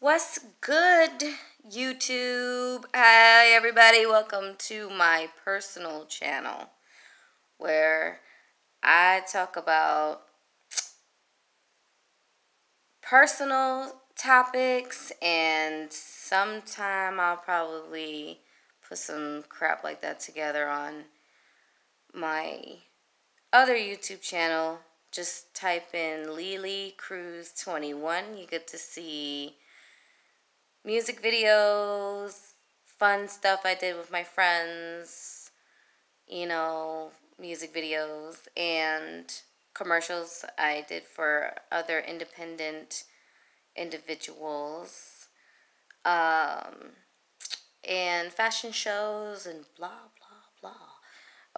What's good, YouTube? Hi, everybody. Welcome to my personal channel where I talk about personal topics, and sometime I'll probably put some crap like that together on my other YouTube channel. Just type in Lily Cruz 21. You get to see music videos, fun stuff I did with my friends, music videos, and commercials I did for other independent individuals, and fashion shows, and blah, blah, blah.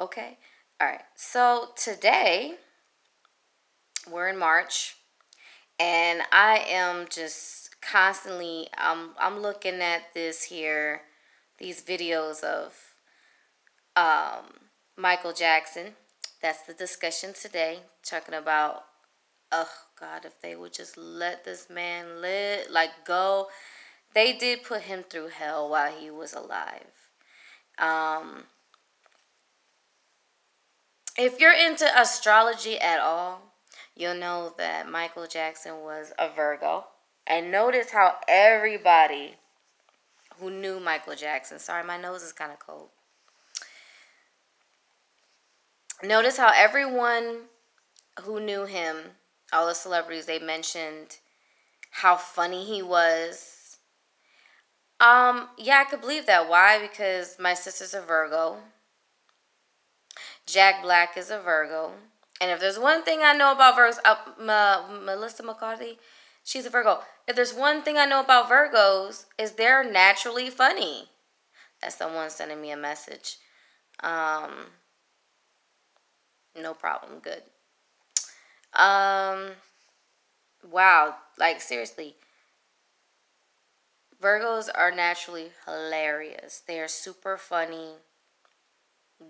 Okay? All right. So today, we're in March, and I am just constantly I'm looking at these videos of Michael Jackson. That's the discussion today, talking about, oh God, if they would just let this man go. They did put him through hell while he was alive. If you're into astrology at all, you'll know that Michael Jackson was a Virgo. And notice how everybody who knew Michael Jackson, sorry, my nose is kind of cold. Notice how everyone who knew him, all the celebrities, they mentioned how funny he was. Yeah, I could believe that. Why? Because my sister's a Virgo. Jack Black is a Virgo. And if there's one thing I know about Virgos, Melissa McCarthy, she's a Virgo. If there's one thing I know about Virgos, is they're naturally funny. That's someone sending me a message. No problem. Good. Wow. Like, seriously. Virgos are naturally hilarious. They are super funny.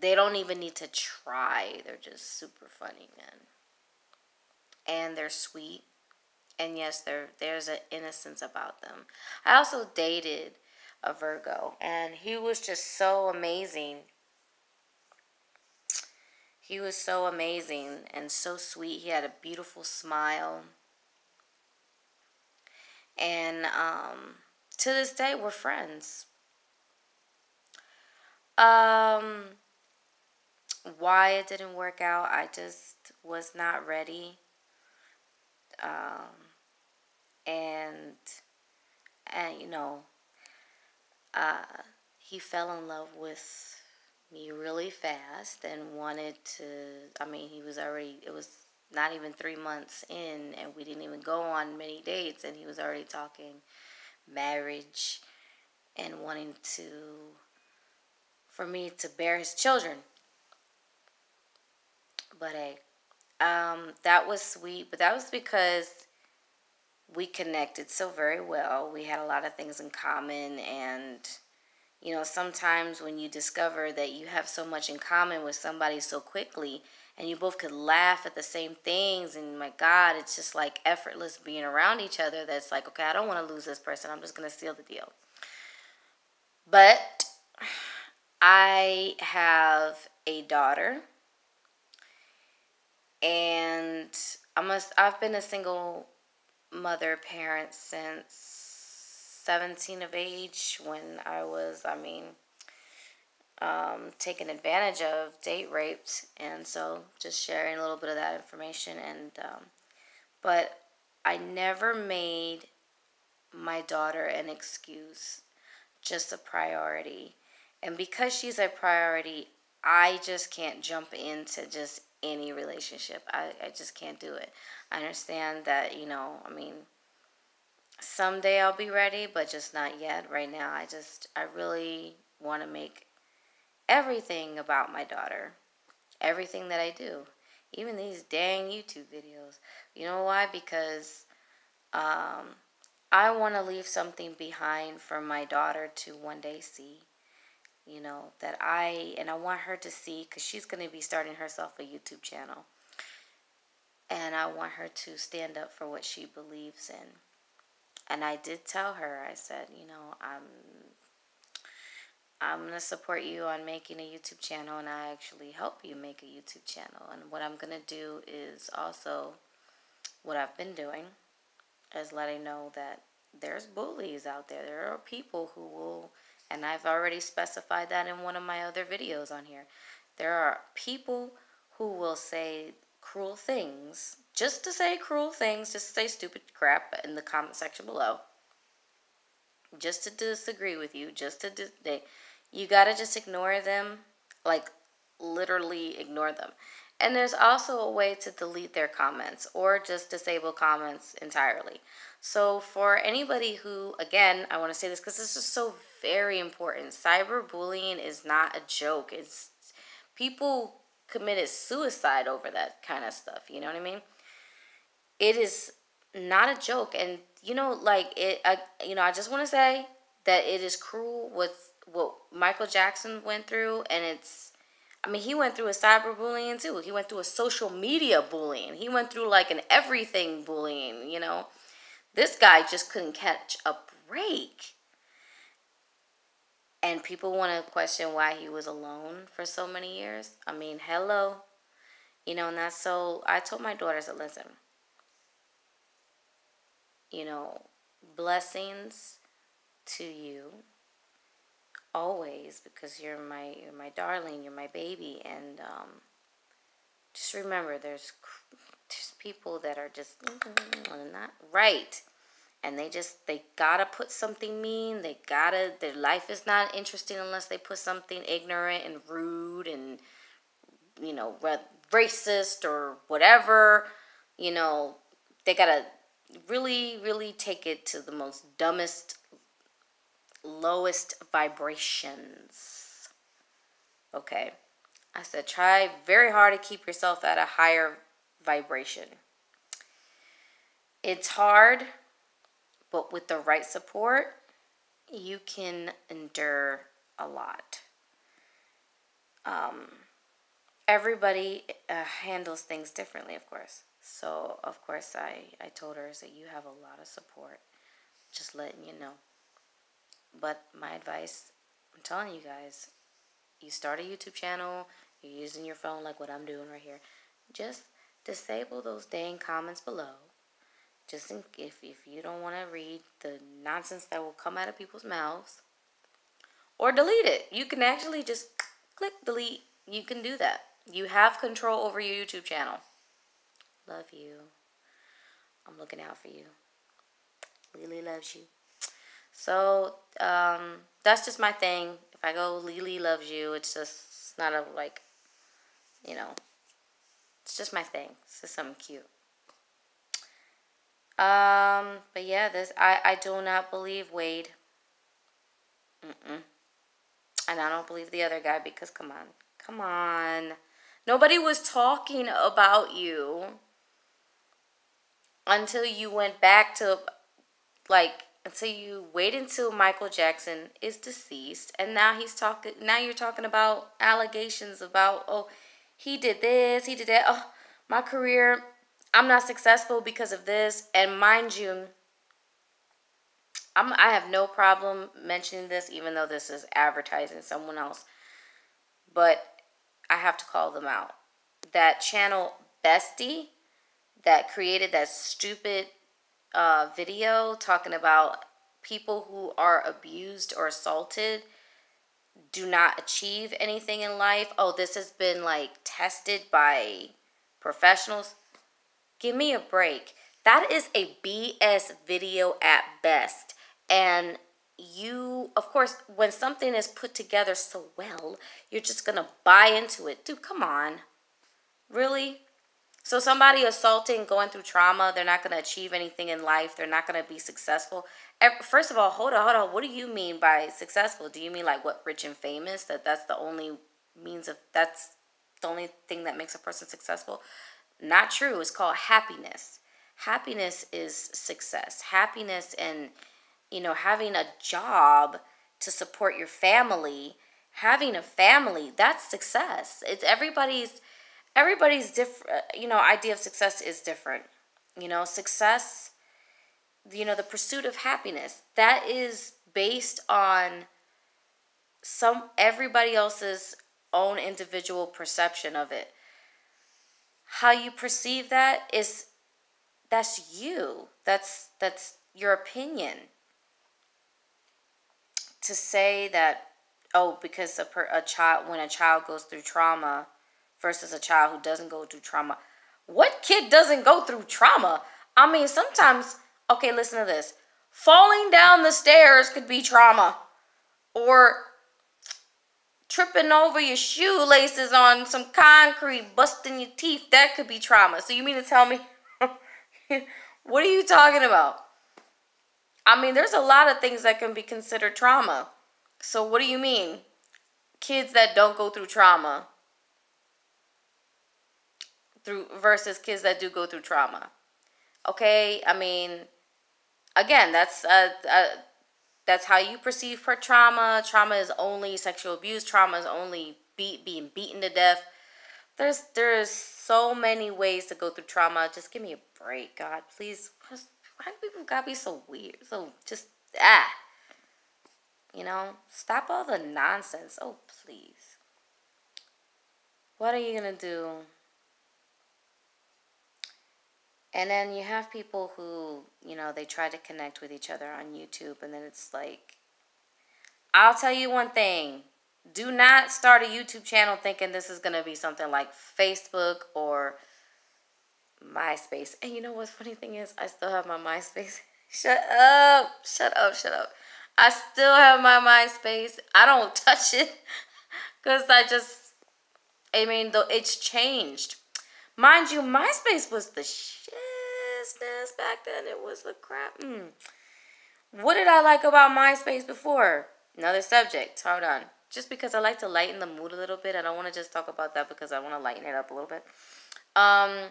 They don't even need to try. They're just super funny, man. And they're sweet. And yes, there's an innocence about them. I also dated a Virgo, and he was just so amazing. He was so amazing and so sweet. He had a beautiful smile. And to this day, we're friends. Why it didn't work out, I just was not ready. And he fell in love with me really fast and wanted to, it was not even 3 months in, and we didn't even go on many dates, and he was already talking marriage and wanting for me to bear his children. But hey, that was sweet, but that was because we connected so very well. We had a lot of things in common, and sometimes when you discover that you have so much in common with somebody so quickly, and you both could laugh at the same things, and my God, it's just like effortless being around each other, that's like, okay, I don't want to lose this person. I'm just going to seal the deal. But I have a daughter, and I've been a single mother parent since 17 of age, when I was, taken advantage of, date raped, and so just sharing a little bit of that information. And but I never made my daughter an excuse, just a priority. And because she's a priority, I just can't jump into just any relationship. I just can't do it. I understand that, someday I'll be ready, but just not yet. Right now, I really want to make everything about my daughter. Everything that I do. Even these dang YouTube videos. You know why? Because I want to leave something behind for my daughter to one day see. I want her to see, because she's going to be starting herself a YouTube channel. And I want her to stand up for what she believes in. And I did tell her, I said, I'm going to support you on making a YouTube channel, and I actually help you make a YouTube channel. And what I'm going to do is also what I've been doing is letting know that there's bullies out there. There are people who will, and I've already specified that in one of my other videos on here. There are people who will say cruel things, just to say cruel things, just to say stupid crap in the comment section below. Just to disagree with you, you gotta just ignore them, like literally ignore them. And there's also a way to delete their comments or just disable comments entirely. So for anybody who, again, I want to say this because this is so very important. Cyberbullying is not a joke. It's people committed suicide over that kind of stuff. You know what I mean? It is not a joke. And I just want to say that it is cruel with what Michael Jackson went through, and he went through a cyberbullying too. He went through a social media bullying. He went through like an everything bullying, This guy just couldn't catch a break. And people want to question why he was alone for so many years. Hello. And that's so, I told my daughters to listen. Blessings to you always, because you're my darling, you're my baby, and just remember there's people that are just not right, and they gotta put something mean. Their life is not interesting unless they put something ignorant and rude and racist or whatever. They gotta really, really take it to the most dumbest, lowest vibrations. Okay? I said try very hard to keep yourself at a higher vibration. It's hard, but with the right support, you can endure a lot. Everybody handles things differently, of course. So, of course, I told her that you have a lot of support. Just letting you know. But my advice, I'm telling you guys, you start a YouTube channel, you're using your phone like what I'm doing right here. Just disable those dang comments below. Just if you don't want to read the nonsense that will come out of people's mouths. Or delete it. You can actually just click delete. You can do that. You have control over your YouTube channel. Love you. I'm looking out for you. Lily loves you. So, that's just my thing. If I go, Lily loves you, it's not a, it's just my thing. It's just something cute. But yeah, I do not believe Wade. And I don't believe the other guy because, come on. Nobody was talking about you until you went back to, until you wait until Michael Jackson is deceased, and now you're talking about allegations about, oh, he did this, he did that, oh, my career, I'm not successful because of this. And mind you, I have no problem mentioning this, even though this is advertising someone else, but I have to call them out. That channel Bestie that created that stupid video talking about people who are abused or assaulted do not achieve anything in life. Oh, this has been tested by professionals. Give me a break. That is a BS video at best. And you, of course, when something is put together so well, you're just going to buy into it. Dude, come on. Really? So somebody assaulting, going through trauma, they're not going to achieve anything in life. They're not going to be successful. First of all, hold on. What do you mean by successful? Do you mean rich and famous? That's the only that's the only thing that makes a person successful? Not true. It's called happiness. Happiness is success. Happiness and, having a job to support your family, having a family, that's success. It's everybody's different, idea of success is different. Success the pursuit of happiness. That is based on everybody else's own individual perception of it. How you perceive that's you. That's your opinion. To say that, oh, because a child, when a child goes through trauma versus a child who doesn't go through trauma. What kid doesn't go through trauma? I mean, sometimes, okay, listen to this. Falling down the stairs could be trauma. Or tripping over your shoelaces on some concrete, busting your teeth, that could be trauma. So you mean to tell me, what are you talking about? I mean, there's a lot of things that can be considered trauma. So what do you mean? Kids that don't go through trauma versus kids that do go through trauma. Okay, I mean, again, that's how you perceive trauma. Trauma is only sexual abuse. Trauma is only being beaten to death. There's so many ways to go through trauma. Just give me a break, God, please. Why do people gotta be so weird? So just stop all the nonsense. Oh, please. What are you gonna do? And then you have people who, they try to connect with each other on YouTube, and then it's like, I'll tell you one thing. Do not start a YouTube channel thinking this is going to be something like Facebook or MySpace. And you know what's funny thing is, I still have my MySpace. Shut up. I still have my MySpace. I don't touch it because it's changed. Mind you, MySpace was the shizness back then. It was the crap. What did I like about MySpace before? Another subject. Hold on. Just because I like to lighten the mood a little bit. I don't want to just talk about that because I want to lighten it up a little bit. I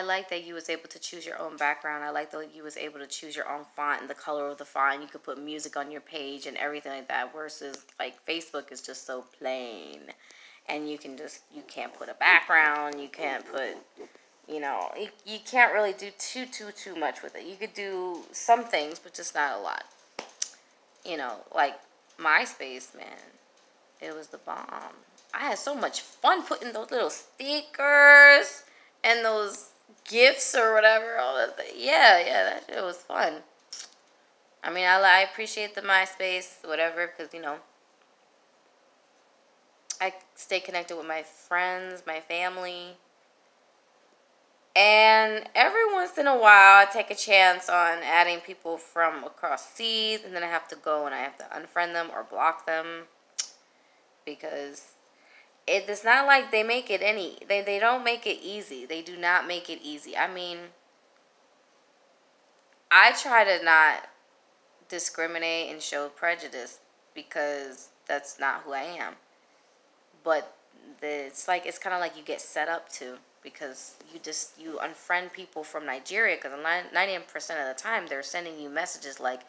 like that you was able to choose your own background. I like that you was able to choose your own font and the color of the font. You could put music on your page and everything like that. Versus like Facebook is just so plain. And you can't put a background. You can't put, you can't really do too much with it. You could do some things, but just not a lot. Like MySpace, man. It was the bomb. I had so much fun putting those little stickers and those gifts or whatever. All that. Yeah, that shit was fun. I mean, I appreciate the MySpace, whatever, because, I stay connected with my friends, my family. And every once in a while, I take a chance on adding people from across seas, and then I have to go and I have to unfriend them or block them. Because it's not like they make it they don't make it easy. They do not make it easy. I mean, I try to not discriminate and show prejudice because that's not who I am. But it's kind of like you get set up to, because you unfriend people from Nigeria because 99% of the time they're sending you messages like,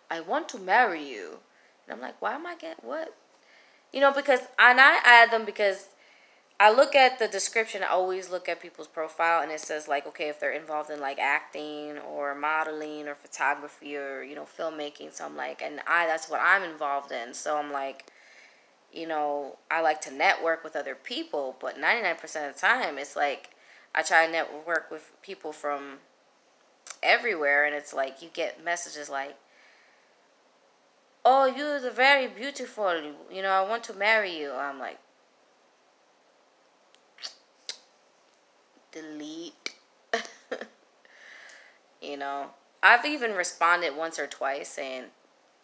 I want to marry you. And I'm like, why am I getting what? Because I add them because I look at the description. I always look at people's profile, and it says like, okay, if they're involved in like acting or modeling or photography or, filmmaking. So I'm like, and that's what I'm involved in. So I'm like, I like to network with other people, but 99% of the time, it's like I try to network with people from everywhere, and it's like you get messages like, oh, you're very beautiful, I want to marry you. I'm like, delete. I've even responded once or twice saying,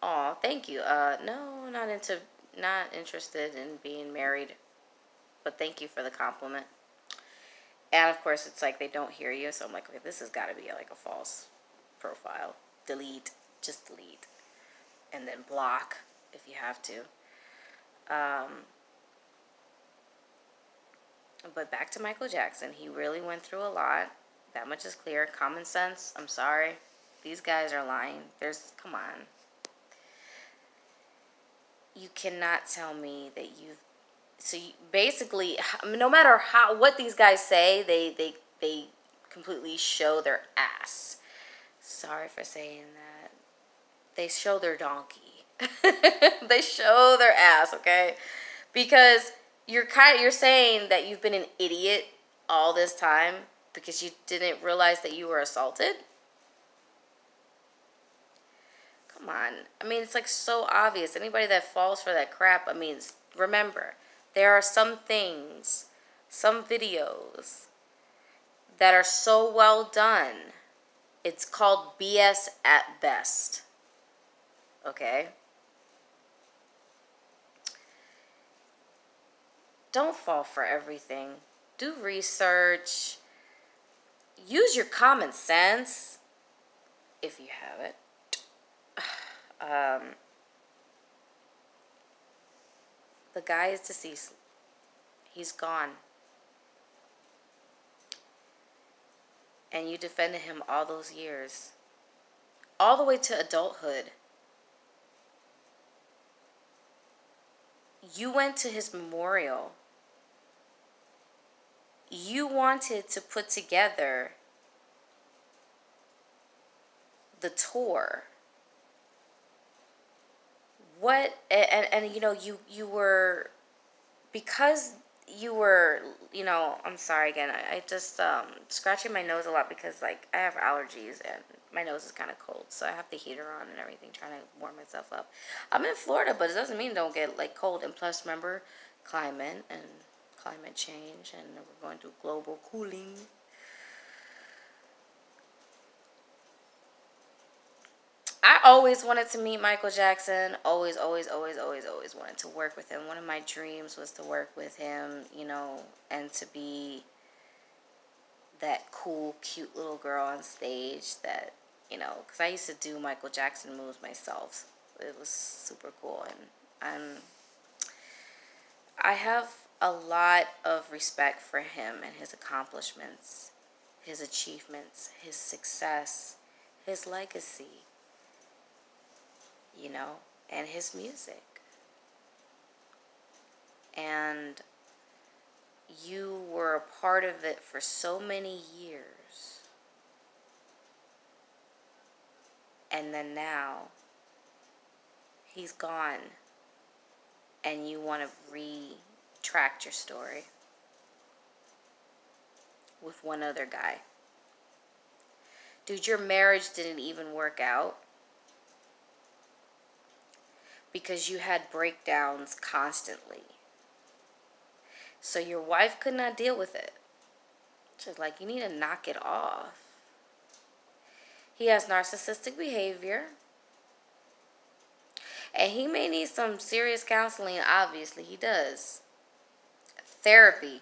oh, thank you. No, not interested in being married, but thank you for the compliment. And of course, it's like they don't hear you, so I'm like, okay, this has got to be like a false profile. Delete, just delete, and then block if you have to. But back to Michael Jackson, he really went through a lot. That much is clear. Common sense. I'm sorry, these guys are lying. Come on. You cannot tell me that basically, no matter what these guys say, they completely show their ass. Sorry for saying that. They show their donkey. They show their ass, okay? Because you're saying that you've been an idiot all this time because you didn't realize that you were assaulted. Come on. I mean, it's like so obvious. Anybody that falls for that crap, I mean, remember, there are some things, some videos that are so well done. It's called BS at best. Okay? Don't fall for everything. Do research. Use your common sense if you have it. The guy is deceased. He's gone. And you defended him all those years. All the way to adulthood. You went to his memorial. You wanted to put together the tour. What, and you know, you were, because you were, you know, I'm sorry again, I just, scratching my nose a lot because, like, I have allergies and my nose is kind of cold, so I have the heater on and everything, trying to warm myself up. I'm in Florida, but it doesn't mean don't get, like, cold, and plus, remember, climate and climate change, and we're going through global cooling. I always wanted to meet Michael Jackson. Always wanted to work with him. One of my dreams was to work with him, you know, and to be that cool, cute little girl on stage that, you know, because I used to do Michael Jackson moves myself. It was super cool. And I have a lot of respect for him and his accomplishments, his achievements, his success, his legacy. You know, and his music. And you were a part of it for so many years. And then now, he's gone. And you want to retract your story with one other guy. Dude, your marriage didn't even work out. Because you had breakdowns constantly. So your wife could not deal with it. She's like, you need to knock it off. He has narcissistic behavior. And he may need some serious counseling. Obviously, he does. Therapy.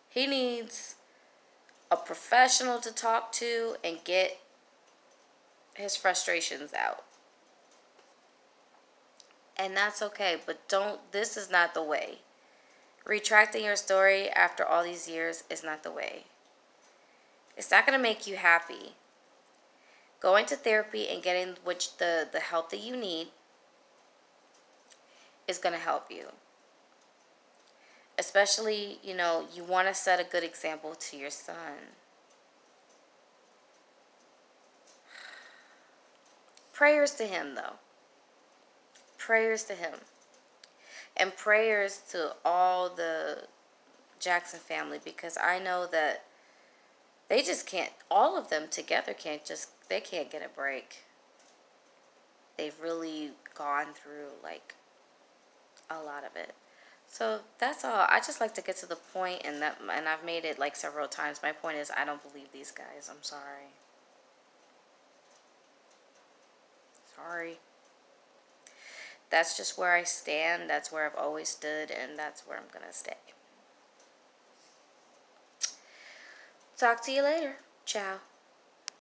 He needs a professional to talk to and get his frustrations out. And that's okay, but this is not the way. Retracting your story after all these years is not the way. It's not going to make you happy. Going to therapy and getting the help that you need is going to help you. Especially, you know, you want to set a good example to your son. Prayers to him, though. Prayers to him. And prayers to all the Jackson family, because I know that they just can't, all of them together they can't get a break. They've really gone through, like, a lot of it. So that's all. I just like to get to the point, and I've made it like several times. My point is, I don't believe these guys. I'm sorry. Sorry. That's just where I stand. That's where I've always stood, and that's where I'm going to stay. Talk to you later. Ciao.